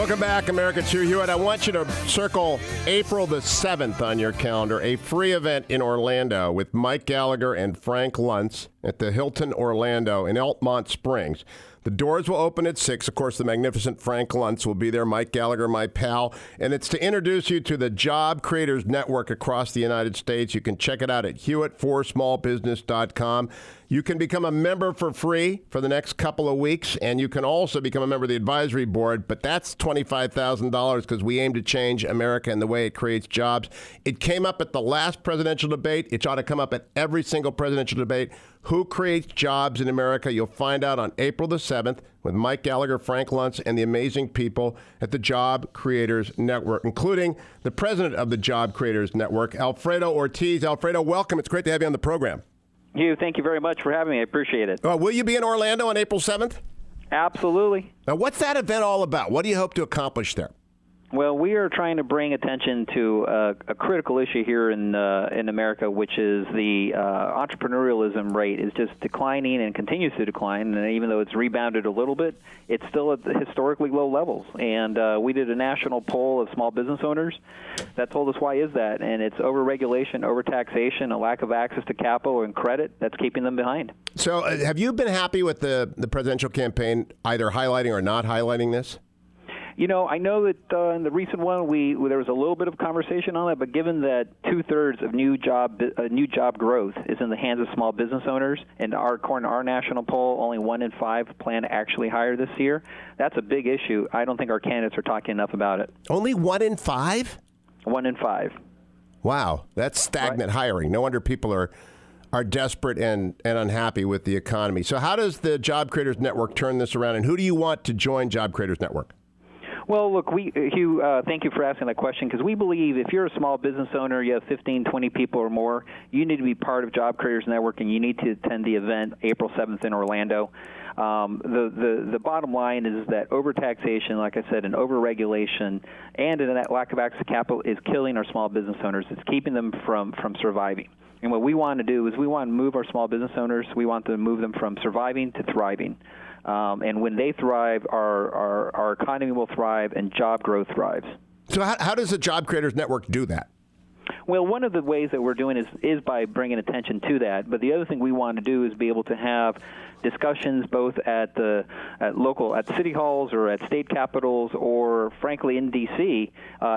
Welcome back, America. It's Hugh Hewitt. I want you to circle April the 7th on your calendar, a free event in Orlando with Mike Gallagher and Frank Luntz at the Hilton Orlando in Altamont Springs. The doors will open at 6. Of course, the magnificent Frank Luntz will be there, Mike Gallagher, my pal. And it's to introduce you to the Job Creators Network across the United States. You can check it out at hewittforsmallbusiness.com. You can become a member for free for the next couple of weeks, and you can also become a member of the advisory board, but that's $25,000 because we aim to change America and the way it creates jobs. It came up at the last presidential debate. It ought to come up at every single presidential debate. Who creates jobs in America? You'll find out on April the 7th with Mike Gallagher, Frank Luntz, and the amazing people at the Job Creators Network, including the president of the Job Creators Network, Alfredo Ortiz. Alfredo, welcome. It's great to have you on the program. Hugh, thank you very much for having me. I appreciate it. Will you be in Orlando on April 7th? Absolutely. Now, what's that event all about? What do you hope to accomplish there? Well, we are trying to bring attention to a critical issue here in America, which is the entrepreneurialism rate is just declining and continues to decline. And even though it's rebounded a little bit, it's still at the historically low levels. And we did a national poll of small business owners that told us why is that. And it's overregulation, overtaxation, a lack of access to capital and credit that's keeping them behind. So have you been happy with the presidential campaign either highlighting or not highlighting this? You know, I know that in the recent one, there was a little bit of conversation on it, but given that 2/3 of new job growth is in the hands of small business owners, and according to our national poll, only 1 in 5 plan to actually hire this year, that's a big issue. I don't think our candidates are talking enough about it. Only 1 in 5? 1 in 5. Wow, that's stagnant hiring. No wonder people are desperate and unhappy with the economy. So how does the Job Creators Network turn this around, and who do you want to join Job Creators Network? Well, look, Hugh, thank you for asking that question, because we believe if you're a small business owner, you have 15, 20 people or more, you need to be part of Job Creators Network, and you need to attend the event April 7th in Orlando. The bottom line is that overtaxation, like I said, and overregulation and that lack of access to capital is killing our small business owners. It's keeping them from surviving. And what we want to do is we want to move our small business owners. We want to move them from surviving to thriving. And when they thrive, our economy will thrive and job growth thrives. So how does the Job Creators Network do that? Well, one of the ways that we're doing is by bringing attention to that. But the other thing we want to do is be able to have discussions both at city halls or at state capitals or, frankly, in D.C.,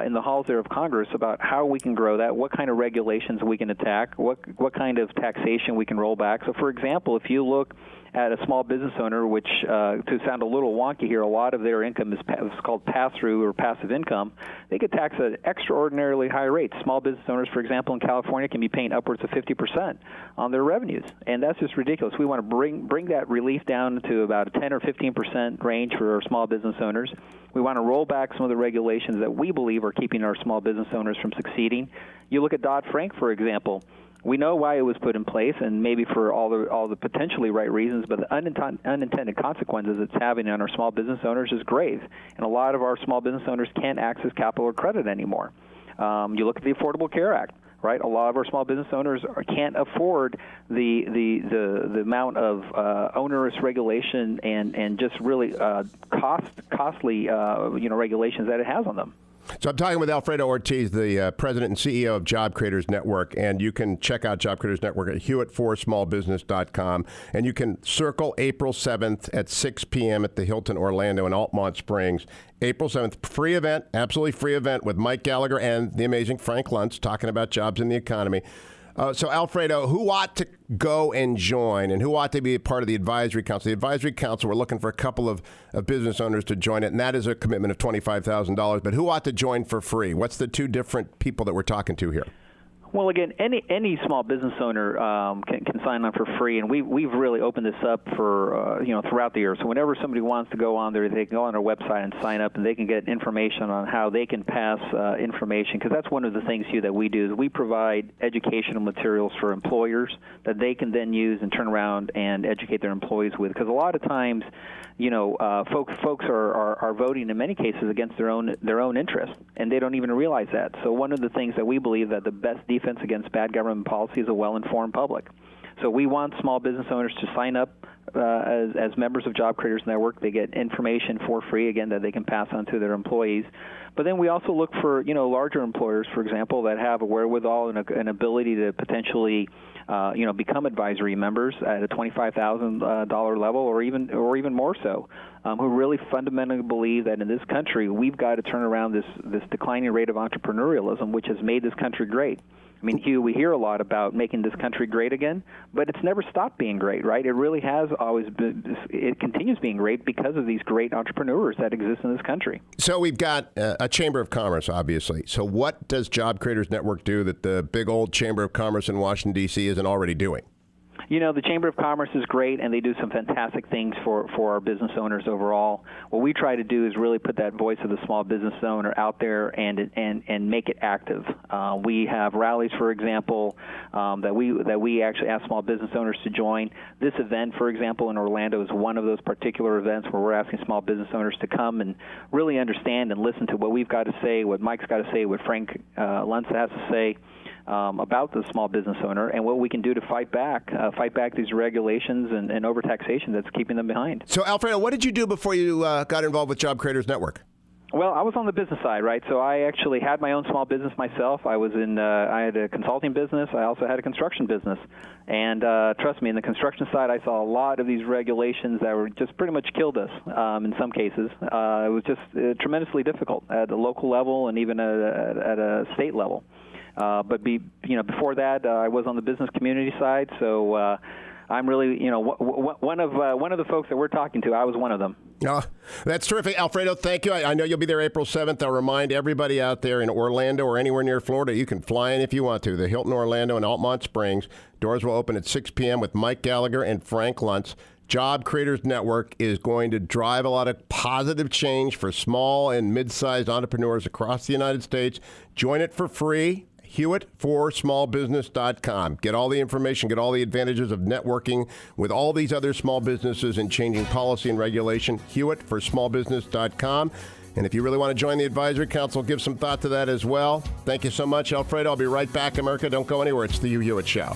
in the halls there of Congress about how we can grow that, what kind of regulations we can attack, what kind of taxation we can roll back. So, for example, if you look at a small business owner, which, to sound a little wonky here, a lot of their income is called pass-through or passive income, they get taxed at extraordinarily high rates. Small business owners, for example, in California can be paying upwards of 50% on their revenues, and that's just ridiculous. We want to bring that relief down to about a 10 or 15% range for our small business owners. We want to roll back some of the regulations that we believe are keeping our small business owners from succeeding. You look at Dodd-Frank, for example. We know why it was put in place, and maybe for all the potentially right reasons, but the unintended consequences it's having on our small business owners is grave. And a lot of our small business owners can't access capital or credit anymore. You look at the Affordable Care Act, right? A lot of our small business owners can't afford the amount of onerous regulation and just really costly regulations that it has on them. So I'm talking with Alfredo Ortiz, the president and CEO of Job Creators Network, and you can check out Job Creators Network at hewittforsmallbusiness.com, and you can circle April 7th at 6 p.m. at the Hilton Orlando in Altamont Springs. April 7th, free event, absolutely free event with Mike Gallagher and the amazing Frank Luntz talking about jobs in the economy. So, Alfredo, who ought to go and join, and who ought to be a part of the advisory council? The advisory council, we're looking for a couple of business owners to join it, and that is a commitment of $25,000. But who ought to join for free? What's the two different people that we're talking to here? Well, again, any small business owner can sign on for free, and we've really opened this up for throughout the year. So whenever somebody wants to go on there, they can go on our website and sign up, and they can get information on how they can pass information. Because that's one of the things, Hugh, that we do is we provide educational materials for employers that they can then use and turn around and educate their employees with. Because a lot of times, folks are voting in many cases against their own interest, and they don't even realize that. So one of the things that we believe that the best defense against bad government policy is a well-informed public. So we want small business owners to sign up as members of Job Creators Network. They get information for free, again, that they can pass on to their employees. But then we also look for, larger employers, for example, that have a wherewithal and an ability to potentially, become advisory members at a $25,000 level, or even more so, who really fundamentally believe that in this country we've got to turn around this declining rate of entrepreneurialism, which has made this country great. I mean, Hugh, we hear a lot about making this country great again, but it's never stopped being great, right? It really has always been, it continues being great because of these great entrepreneurs that exist in this country. So we've got a Chamber of Commerce, obviously. So what does Job Creators Network do that the big old Chamber of Commerce in Washington, D.C. isn't already doing? The Chamber of Commerce is great, and they do some fantastic things for our business owners overall. What we try to do is really put that voice of the small business owner out there and make it active. We have rallies, for example, that we actually ask small business owners to join. This event, for example, in Orlando is one of those particular events where we're asking small business owners to come and really understand and listen to what we've got to say, what Mike's got to say, what Frank Luntz has to say about the small business owner, and what we can do to fight back these regulations and overtaxation that's keeping them behind. So, Alfredo, what did you do before you got involved with Job Creators Network? Well, I was on the business side, right? So I actually had my own small business myself. I had a consulting business. I also had a construction business. And trust me, in the construction side, I saw a lot of these regulations that were just pretty much killed us in some cases. It was just tremendously difficult at the local level and even at a state level. But before that, I was on the business community side, so I'm really, one of the folks that we're talking to. I was one of them. Oh, that's terrific, Alfredo. Thank you. I know you'll be there April 7th. I'll remind everybody out there in Orlando or anywhere near Florida, you can fly in if you want to. The Hilton Orlando in Altamont Springs. Doors will open at 6 p.m. with Mike Gallagher and Frank Luntz. Job Creators Network is going to drive a lot of positive change for small and mid-sized entrepreneurs across the United States. Join it for free. Hewitt4smallbusiness.com. Get all the information, get all the advantages of networking with all these other small businesses and changing policy and regulation. Hewitt4smallbusiness.com. And if you really want to join the advisory council, give some thought to that as well. Thank you so much, Alfredo. I'll be right back, America. Don't go anywhere. It's the Hugh Hewitt Show.